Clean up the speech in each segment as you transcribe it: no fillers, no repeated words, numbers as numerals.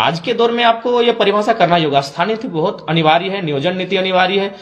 आज के दौर में आपको ये परिभाषा करना ही होगा। स्थानीय नीति बहुत अनिवार्य है, नियोजन नीति अनिवार्य है,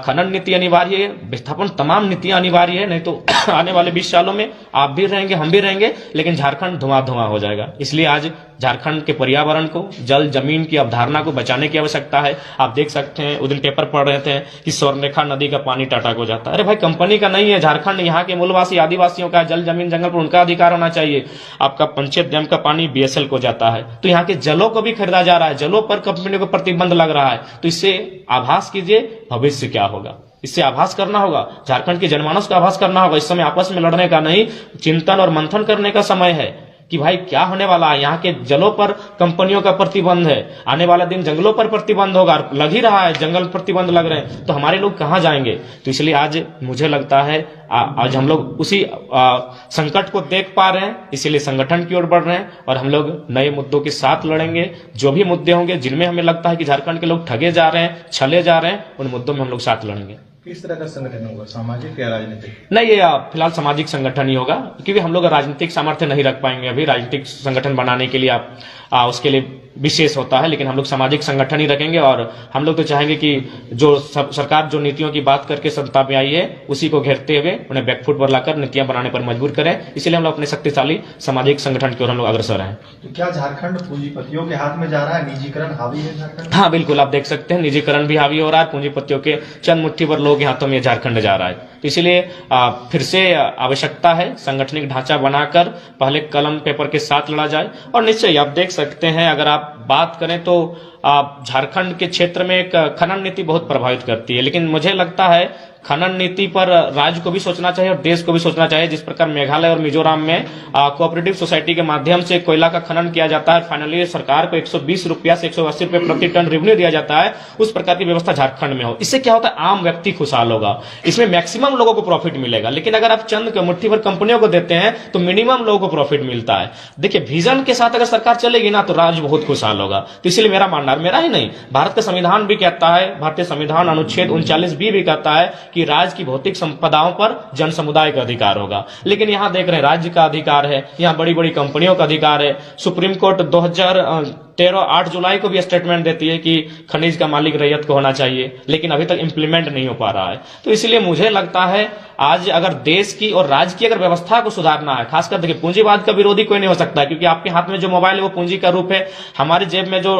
खनन नीति अनिवार्य है, विस्थापन तमाम नीतियां अनिवार्य है। नहीं तो आने वाले 20 सालों में आप भी रहेंगे, हम भी रहेंगे, लेकिन झारखंड धुआं धुआं हो जाएगा। इसलिए आज झारखंड के पर्यावरण को, जल जमीन की अवधारणा को बचाने की आवश्यकता है। आप देख सकते हैं, उस दिन पेपर पढ़ रहे थे कि स्वर्णरेखा नदी का पानी टाटा को जाता है। अरे भाई, कंपनी का नहीं है, झारखंड यहाँ के मूलवासी आदिवासियों का जल जमीन जंगल पर उनका अधिकार होना चाहिए। आपका पंचेत डैम का पानी बीएसएल को जाता है, तो यहाँ के जलों को भी खरीदा जा रहा है, जलों पर कंपनियों को प्रतिबंध लग रहा है। तो इससे आभास कीजिए भविष्य क्या होगा, इससे आभास करना होगा, झारखंड के जनमानस का आभास करना होगा। इस समय आपस में लड़ने का नहीं, चिंतन और मंथन करने का समय है कि भाई क्या होने वाला है। यहाँ के जलों पर कंपनियों का प्रतिबंध है, आने वाला दिन जंगलों पर प्रतिबंध होगा, लग ही रहा है, जंगल प्रतिबंध लग रहे हैं, तो हमारे लोग कहाँ जाएंगे। तो इसलिए आज मुझे लगता है आज हम लोग उसी संकट को देख पा रहे हैं, इसीलिए संगठन की ओर बढ़ रहे हैं और हम लोग नए मुद्दों के साथ लड़ेंगे। जो भी मुद्दे होंगे जिनमें हमें लगता है कि झारखंड के लोग ठगे जा रहे हैं, छले जा रहे हैं, उन मुद्दों में हम लोग साथ लड़ेंगे। किस तरह का संगठन होगा, सामाजिक या राजनीतिक? नहीं, ये फिलहाल सामाजिक संगठन ही होगा, क्योंकि हम लोग राजनीतिक सामर्थ्य नहीं रख पाएंगे अभी। राजनीतिक संगठन बनाने के लिए उसके लिए विशेष होता है, लेकिन हम लोग सामाजिक संगठन ही रखेंगे। और हम लोग तो चाहेंगे कि जो सरकार जो नीतियों की बात करके सत्ता में आई है, उसी को घेरते हुए उन्हें बैकफुट पर लाकर नीतियां बनाने पर मजबूर करें। इसलिए हम लोग अपने शक्तिशाली सामाजिक संगठन की ओर हम लोग अग्रसर हैं। तो क्या झारखंड पूंजीपतियों के हाथ में जा रहा है, निजीकरण हावी है झारखंड? हाँ बिल्कुल, आप देख सकते हैं निजीकरण भी हावी हो रहा है, पूंजीपतियों के चंद मुट्ठी भर लोग हाथों में झारखंड जा रहा है। तो इसलिए फिर से आवश्यकता है संगठनिक ढांचा बनाकर पहले कलम पेपर के साथ लड़ा जाए। और निश्चय आप देख सकते हैं, अगर आप बात करें तो झारखंड के क्षेत्र में एक खनन नीति बहुत प्रभावित करती है, लेकिन मुझे लगता है खनन नीति पर राज्य को भी सोचना चाहिए और देश को भी सोचना चाहिए। जिस प्रकार मेघालय और मिजोरम में कोऑपरेटिव सोसाइटी के माध्यम से कोयला का खनन किया जाता है, फाइनली सरकार को 120 रुपया से 180 रुपये प्रति टन रेवेन्यू दिया जाता है, उस प्रकार की व्यवस्था झारखंड में हो। इससे क्या होता है, आम व्यक्ति खुशहाल होगा, इसमें मैक्सिमम लोगों को प्रॉफिट मिलेगा। लेकिन अगर आप चंद मुट्ठी भर कंपनियों को देते हैं तो मिनिमम लोगों को प्रॉफिट मिलता है। देखिए, विजन के साथ अगर सरकार चलेगी ना तो राज्य बहुत खुशहाल होगा। तो इसलिए मेरा मानना, मेरा ही नहीं, भारत का संविधान भी कहता है, भारतीय संविधान अनुच्छेद 39B भी कहता है कि राज्य की भौतिक संपदाओं पर जन समुदाय का अधिकार होगा। लेकिन यहां देख रहे हैं राज्य का अधिकार है, यहां बड़ी बड़ी कंपनियों का अधिकार है। सुप्रीम कोर्ट 2013 8 जुलाई को भी स्टेटमेंट देती है कि खनिज का मालिक रैयत को होना चाहिए, लेकिन अभी तक इंप्लीमेंट नहीं हो पा रहा है। तो इसलिए मुझे लगता है आज अगर देश की और राज्य की अगर व्यवस्था को सुधारना है, खासकर देखिए पूंजीवाद का विरोधी कोई नहीं हो सकता है, क्योंकि आपके हाथ में जो मोबाइल है वो पूंजी का रूप है, हमारी जेब में जो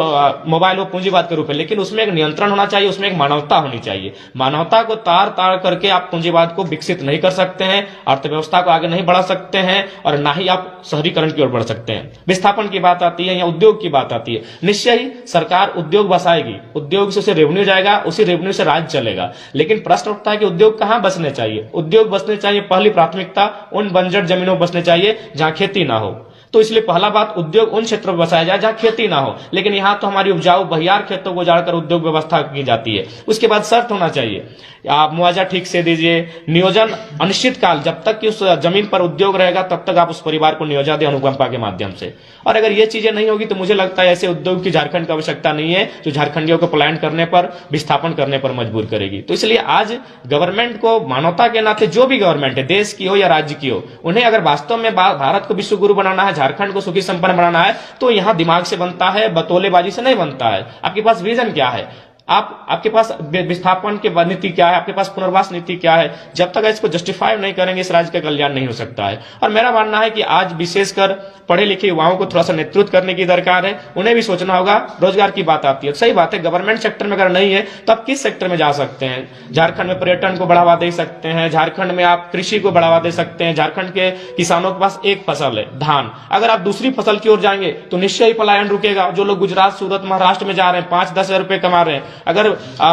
मोबाइल वो पूंजीवाद का रूप है। लेकिन उसमें एक नियंत्रण होना चाहिए, उसमें एक मानवता होनी चाहिए। मानवता को तार तार करके आप पूंजीवाद को विकसित नहीं कर सकते हैं, अर्थव्यवस्था को आगे नहीं बढ़ा सकते हैं, और ना ही आप शहरीकरण की ओर बढ़ सकते हैं। विस्थापन की बात आती है या उद्योग की बात आती है, निश्चय ही सरकार उद्योग बसाएगी, उद्योग से उसे रेवेन्यू जाएगा, उसी रेवेन्यू से राज्य चलेगा। लेकिन प्रश्न उठता है कि उद्योग कहां बसने चाहिए। उद्योग बसने चाहिए, पहली प्राथमिकता उन बंजर जमीनों बसने चाहिए जहां खेती ना हो। तो इसलिए पहला बात, उद्योग उन क्षेत्रों में बसाया जाए जहां खेती ना हो। लेकिन यहां तो हमारी उपजाऊ बहियार खेतों को उजाड़कर उद्योग व्यवस्था की जाती है। उसके बाद शर्त होना चाहिए, आप मुआवजा ठीक से दीजिए, नियोजन अनिश्चित काल, जब तक कि उस जमीन पर उद्योग रहेगा तब तक आप उस परिवार को नियोजन दें अनुकंपा के माध्यम से। और अगर ये चीजें नहीं होगी तो मुझे लगता है ऐसे उद्योग की झारखंड की आवश्यकता नहीं है जो झारखंडियों को पलायन करने पर, विस्थापन करने पर मजबूर करेगी। तो इसलिए आज गवर्नमेंट को मानवता के नाते, जो भी गवर्नमेंट है, देश की हो या राज्य की हो, उन्हें अगर वास्तव में भारत को विश्व गुरु बनाना है, झारखंड को सुखी संपन्न बनाना है, तो यहां दिमाग से बनता है, बतौलेबाजी से नहीं बनता है। आपके पास विजन क्या है, आपके पास विस्थापन की नीति क्या है, आपके पास पुनर्वास नीति क्या है। जब तक इसको जस्टिफाई नहीं करेंगे इस राज्य का कल्याण नहीं हो सकता है। और मेरा मानना है कि आज विशेषकर पढ़े लिखे युवाओं को थोड़ा सा नेतृत्व करने की दरकार है, उन्हें भी सोचना होगा। रोजगार की बात आती है, सही बात है, गवर्नमेंट सेक्टर में अगर नहीं है तो आप किस सेक्टर में जा सकते हैं। झारखंड में पर्यटन को बढ़ावा दे सकते हैं, झारखंड में आप कृषि को बढ़ावा दे सकते हैं। झारखंड के किसानों के पास एक फसल है, धान। अगर आप दूसरी फसल की ओर जाएंगे तो निश्चय ही पलायन रुकेगा। जो लोग गुजरात, सूरत, महाराष्ट्र में जा रहे हैं, 5-10 हजार रुपए कमा रहे हैं, अगर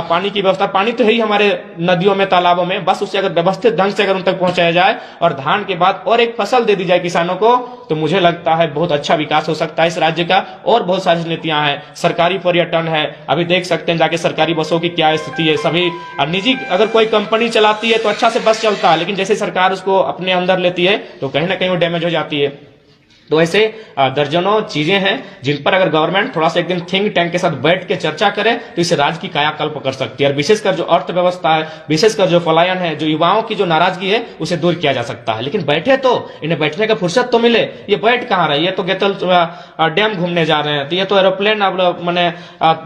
पानी की व्यवस्था, पानी तो है ही हमारे नदियों में, तालाबों में, बस उसे अगर व्यवस्थित ढंग से अगर उन तक पहुंचाया जाए और धान के बाद और एक फसल दे दी जाए किसानों को, तो मुझे लगता है बहुत अच्छा विकास हो सकता है इस राज्य का। और बहुत सारी नीतियां हैं, सरकारी पर्यटन है, अभी देख सकते हैं जाके सरकारी बसों की क्या स्थिति है। सभी निजी अगर कोई कंपनी चलाती है तो अच्छा से बस चलता है, लेकिन जैसे सरकार उसको अपने अंदर लेती है तो कहीं ना कहीं वो डैमेज हो जाती है। तो ऐसे दर्जनों चीजें हैं जिन पर अगर गवर्नमेंट थोड़ा सा एक दिन थिंक टैंक के साथ बैठ के चर्चा करे तो इस राज्य की कायाकल्प कर सकती है। और विशेषकर जो अर्थव्यवस्था है, विशेषकर जो पलायन है, जो युवाओं की जो नाराजगी है, उसे दूर किया जा सकता है। लेकिन बैठे तो इन्हें बैठने का फुर्सत तो मिले। ये बैठ कहाँ रहे, ये तो गेतल डैम घूमने जा रहे हैं, तो ये तो एरोप्लेन अब मैंने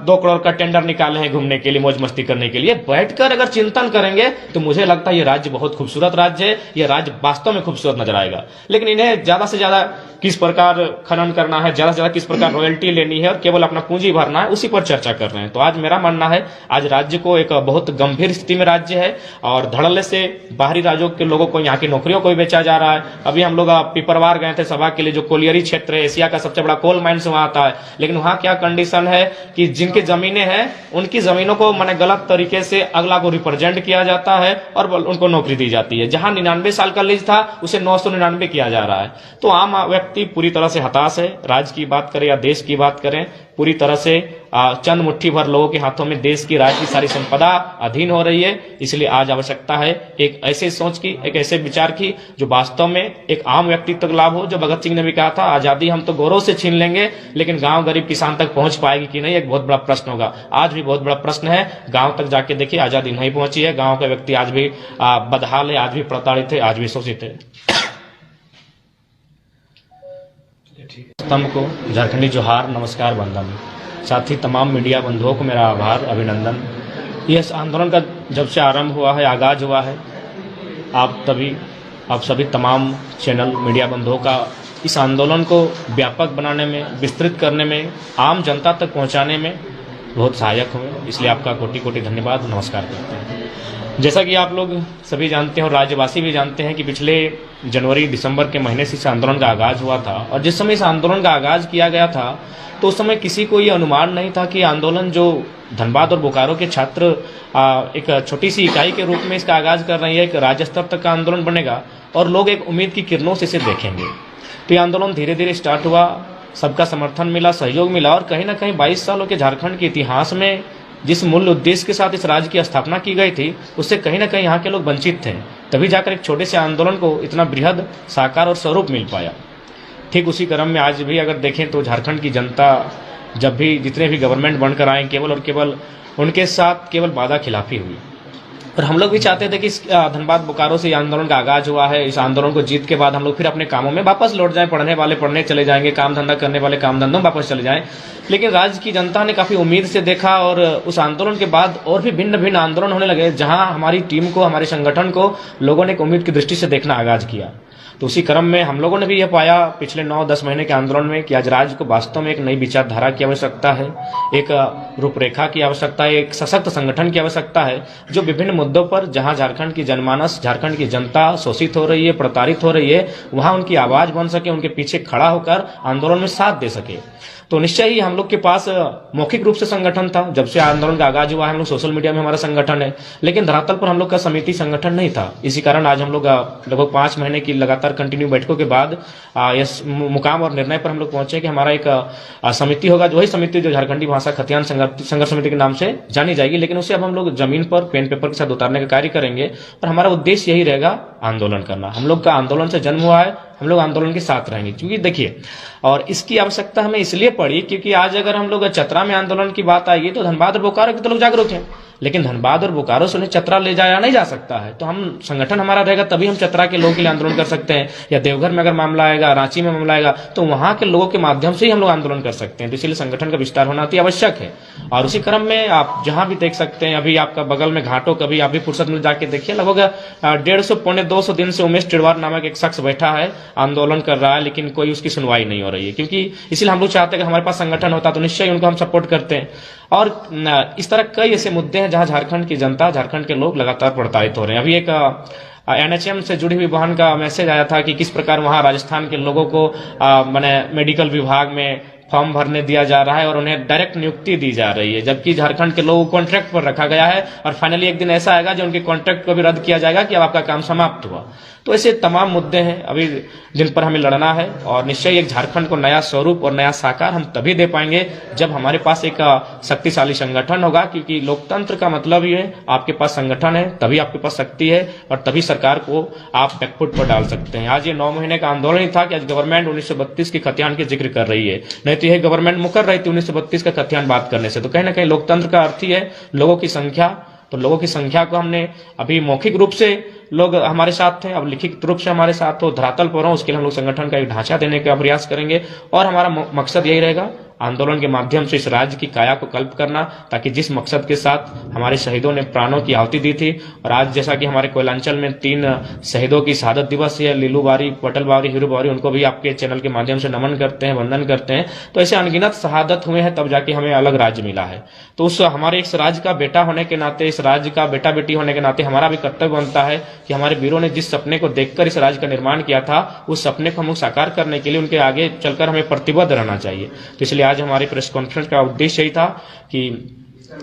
2 करोड़ का टेंडर निकाले हैं घूमने के लिए, मौज मस्ती करने के लिए। बैठकर अगर चिंतन करेंगे तो मुझे लगता है ये राज्य बहुत खूबसूरत राज्य है, ये राज्य वास्तव में खूबसूरत नजर आएगा। लेकिन इन्हें ज्यादा से ज्यादा किस प्रकार खनन करना है, ज्यादा से ज्यादा किस प्रकार रॉयल्टी लेनी है और केवल अपना पूंजी भरना है, उसी पर चर्चा कर रहे हैं। तो आज मेरा मानना है आज राज्य को एक बहुत गंभीर स्थिति में राज्य है और धड़ल्ले से बाहरी राज्यों के लोगों को यहाँ की नौकरियों को भी बेचा जा रहा है। अभी हम लोग पिपरवार गए थे सभा के लिए, जो कोलियरी क्षेत्र है, एशिया का सबसे बड़ा कोल माइंस वहां आता है। लेकिन वहां क्या कंडीशन है कि जिनकी जमीनें हैं उनकी जमीनों को मैंने गलत तरीके से अगला को रिप्रेजेंट किया जाता है और उनको नौकरी दी जाती है। जहां 99 साल का लीज था उसे 999 किया जा रहा है। तो आम व्यक्ति पूरी तरह से हताश है। राज्य की बात करें या देश की बात करें, पूरी तरह से चंद मुट्ठी भर लोगों के हाथों में देश की राज्य की सारी संपदा अधीन हो रही है। इसलिए आज आवश्यकता है एक ऐसे सोच की, एक ऐसे विचार की जो वास्तव में एक आम व्यक्ति तक लाभ हो। जो भगत सिंह ने भी कहा था, आजादी हम तो गौरव से छीन लेंगे लेकिन गांव गरीब किसान तक पहुंच पाएगी कि नहीं, एक बहुत बड़ा प्रश्न होगा। आज भी बहुत बड़ा प्रश्न है। गांव तक जाके देखिए, आजादी नहीं पहुंची है। गांव का व्यक्ति आज भी बदहाल है, आज भी प्रताड़ित है, आज भी शोषित है। स्तंभ को झारखंडी जोहार, नमस्कार, वंदन। साथ ही तमाम मीडिया बंधुओं को मेरा आभार, अभिनंदन। यह आंदोलन का जब से आरंभ हुआ है, आगाज हुआ है, आप सभी तमाम चैनल मीडिया बंधुओं का इस आंदोलन को व्यापक बनाने में, विस्तृत करने में, आम जनता तक पहुंचाने में बहुत सहायक हुए। इसलिए आपका कोटि कोटि धन्यवाद, नमस्कार करते हैं। जैसा कि आप लोग सभी जानते हैं और राज्यवासी भी जानते हैं कि पिछले जनवरी दिसंबर के महीने से इस आंदोलन का आगाज हुआ था। और जिस समय इस आंदोलन का आगाज किया गया था तो उस समय किसी को ये अनुमान नहीं था कि आंदोलन जो धनबाद और बोकारो के छात्र एक छोटी सी इकाई के रूप में इसका आगाज कर रही है, एक राज्य स्तर तक का आंदोलन बनेगा और लोग एक उम्मीद की किरणों से इसे देखेंगे। तो ये आंदोलन धीरे धीरे स्टार्ट हुआ, सबका समर्थन मिला, सहयोग मिला और कहीं ना कहीं 22 सालों के झारखंड के इतिहास में जिस मूल उद्देश्य के साथ इस राज्य की स्थापना की गई थी उससे कहीं ना कहीं यहाँ के लोग वंचित थे। तभी जाकर एक छोटे से आंदोलन को इतना बृहद साकार और स्वरूप मिल पाया। ठीक उसी क्रम में आज भी अगर देखें तो झारखंड की जनता जब भी जितने भी गवर्नमेंट बनकर आए केवल और केवल उनके साथ केवल वादा खिलाफी हुई। और हम लोग भी चाहते थे कि इस धनबाद बोकारो से आंदोलन का आगाज हुआ है, इस आंदोलन को जीत के बाद हम लोग फिर अपने कामों में वापस लौट जाएं, पढ़ने वाले पढ़ने चले जाएंगे, काम धंधा करने वाले काम धंधों में वापस चले जाएं। लेकिन राज्य की जनता ने काफी उम्मीद से देखा और उस आंदोलन के बाद और भी भिन्न भिन्न आंदोलन होने लगे, जहां हमारी टीम को, हमारे संगठन को लोगों ने एक उम्मीद की दृष्टि से देखना आगाज किया। तो उसी क्रम में हम लोगों ने भी यह पाया पिछले 9-10 महीने के आंदोलन में कि आज राज्य को वास्तव में एक नई विचारधारा की आवश्यकता है, एक रूपरेखा की आवश्यकता है, एक सशक्त संगठन की आवश्यकता है जो विभिन्न मुद्दों पर जहां झारखंड की जनमानस, झारखंड की जनता शोषित हो रही है, प्रताड़ित हो रही है, वहां उनकी आवाज बन सके, उनके पीछे खड़ा होकर आंदोलन में साथ दे सके। तो निश्चय ही हम लोग के पास मौखिक रूप से संगठन था। जब से आंदोलन का आगाज हुआ है हम लोग सोशल मीडिया में हमारा संगठन है, लेकिन धरातल पर हम लोग का समिति संगठन नहीं था। इसी कारण आज हम लोग लगभग 5 महीने की लगातार कंटिन्यू बैठकों के बाद इस मुकाम और निर्णय पर हम लोग पहुंचे कि हमारा एक समिति होगा, जो ही समिति जो झारखंडी भाषा खतियान संघर्ष समिति के नाम से जानी जाएगी। लेकिन उसे अब हम लोग जमीन पर पेन पेपर के साथ उतारने का कार्य करेंगे और हमारा उद्देश्य यही रहेगा, आंदोलन करना। हम लोग का आंदोलन से जन्म हुआ है, हम लोग आंदोलन के साथ रहेंगे। क्योंकि देखिए, और इसकी आवश्यकता हमें इसलिए पड़ी क्योंकि आज अगर हम लोग चतरा में आंदोलन की बात आएगी तो धनबाद और बोकारो के तो लोग जागरूक हैं, लेकिन धनबाद और बोकारो से उन्हें चतरा ले जाया नहीं जा सकता है। तो हम संगठन हमारा रहेगा तभी हम चतरा के लोगों के लिए आंदोलन कर सकते हैं, या देवघर में अगर मामला आएगा, रांची में मामला आएगा तो वहां के लोगों के माध्यम से ही हम लोग आंदोलन कर सकते हैं। तो इसलिए संगठन का विस्तार होना अति आवश्यक है। और उसी क्रम में आप जहां भी देख सकते हैं, अभी आपका बगल में घाटों, कभी आप भी फुर्सत मिल जाके देखिए, लगभग 150-200 दिन से उमेश टिड़वार नामक एक शख्स बैठा है, आंदोलन कर रहा है, लेकिन कोई उसकी सुनवाई नहीं हो रही है। क्योंकि इसलिए हम लोग चाहते हैं कि हमारे पास संगठन होता तो निश्चय उनको हम सपोर्ट करते हैं। और इस तरह कई ऐसे मुद्दे हैं जहां झारखंड की जनता, झारखंड के लोग लगातार प्रताड़ित हो रहे हैं। अभी एक NHM से जुड़ी हुई बहन का मैसेज आया था कि किस प्रकार वहां राजस्थान के लोगों को मैंने मेडिकल विभाग में फॉर्म भरने दिया जा रहा है और उन्हें डायरेक्ट नियुक्ति दी जा रही है, जबकि झारखंड के लोगों को कॉन्ट्रैक्ट पर रखा गया है और फाइनली एक दिन ऐसा आएगा जो उनके कॉन्ट्रैक्ट को भी रद्द किया जाएगा कि अब आपका काम समाप्त हुआ। तो ऐसे तमाम मुद्दे हैं अभी जिन पर हमें लड़ना है और निश्चय एक झारखंड को नया स्वरूप और नया साकार हम तभी दे पाएंगे जब हमारे पास एक शक्तिशाली संगठन होगा, क्योंकि लोकतंत्र का मतलब ही है आपके पास संगठन है तभी आपके पास शक्ति है और तभी सरकार को आप बैकफुट पर डाल सकते हैं। आज ये 9 महीने का आंदोलन ही था कि आज गवर्नमेंट 1932 के खतियान के जिक्र कर रही है, नहीं तो यह गवर्नमेंट मुकर रही थी 1932 का खतियान बात करने से। तो कहीं ना कहीं लोकतंत्र का अर्थ ही है लोगों की संख्या, तो लोगों की संख्या को हमने अभी मौखिक रूप से लोग हमारे साथ थे, अब लिखित रूप से हमारे साथ हो, धरातल पर हो, उसके लिए हम लोग संगठन का एक ढांचा देने का प्रयास करेंगे और हमारा मकसद यही रहेगा आंदोलन के माध्यम से इस राज्य की काया को कल्प करना, ताकि जिस मकसद के साथ हमारे शहीदों ने प्राणों की आहुति दी थी। और आज जैसा कि हमारे कोयलांचल में 3 शहीदों की शहादत दिवस है, लीलू बारी, पटल बारी, हीरू बारी, उनको भी आपके चैनल के माध्यम से नमन करते हैं, वंदन करते हैं। तो ऐसे अनगिनत शहादत हुए हैं तब जाके हमें अलग राज्य मिला है। तो उस हमारे इस राज्य का बेटा होने के नाते, इस राज्य का बेटा बेटी होने के नाते हमारा भी कर्तव्य बनता है कि हमारे वीरों ने जिस सपने को देखकर इस राज्य का निर्माण किया था, उस सपने को हम साकार करने के लिए उनके आगे चलकर हमें प्रतिबद्ध रहना चाहिए। तो इसलिए आज हमारी प्रेस कॉन्फ्रेंस का उद्देश्य यही था कि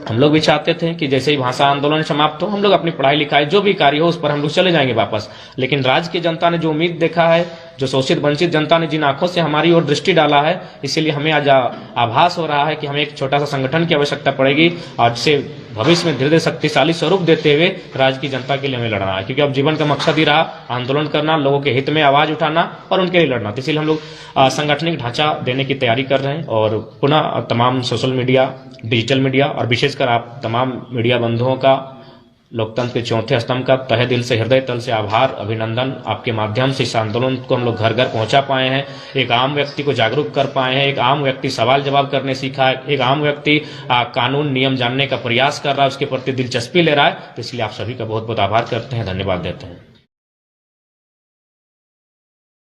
हम लोग भी चाहते थे कि जैसे ही भाषा आंदोलन समाप्त हो हम लोग अपनी पढ़ाई लिखाई जो भी कार्य हो उस पर हम लोग चले जाएंगे वापस। लेकिन राज्य की जनता ने जो उम्मीद देखा है, जो शोषित वंचित जनता ने जिन आंखों से हमारी ओर दृष्टि डाला है, इसीलिए हमें आज आभास हो रहा है कि हमें एक छोटा सा संगठन की आवश्यकता पड़ेगी और जिसे भविष्य में धीरे धीरे शक्तिशाली स्वरूप देते हुए राज्य की जनता के लिए हमें लड़ना है। क्योंकि अब जीवन का मकसद ही रहा आंदोलन करना, लोगों के हित में आवाज उठाना और उनके लिए लड़ना। तो इसीलिए हम लोग संगठनिक ढांचा देने की तैयारी कर रहे हैं और पुनः तमाम सोशल मीडिया, डिजिटल मीडिया और विशेषकर आप तमाम मीडिया बंधुओं का लोकतंत्र के चौथे स्तंभ का तहे दिल से, हृदय तल से आभार, अभिनंदन। आपके माध्यम से इस आंदोलन को हम लोग घर घर पहुंचा पाए हैं, एक आम व्यक्ति को जागरूक कर पाए हैं, एक आम व्यक्ति सवाल जवाब करने सीखा है, एक आम व्यक्ति कानून नियम जानने का प्रयास कर रहा है, उसके प्रति दिलचस्पी ले रहा है। तो इसलिए आप सभी का बहुत बहुत आभार करते हैं, धन्यवाद देते हैं।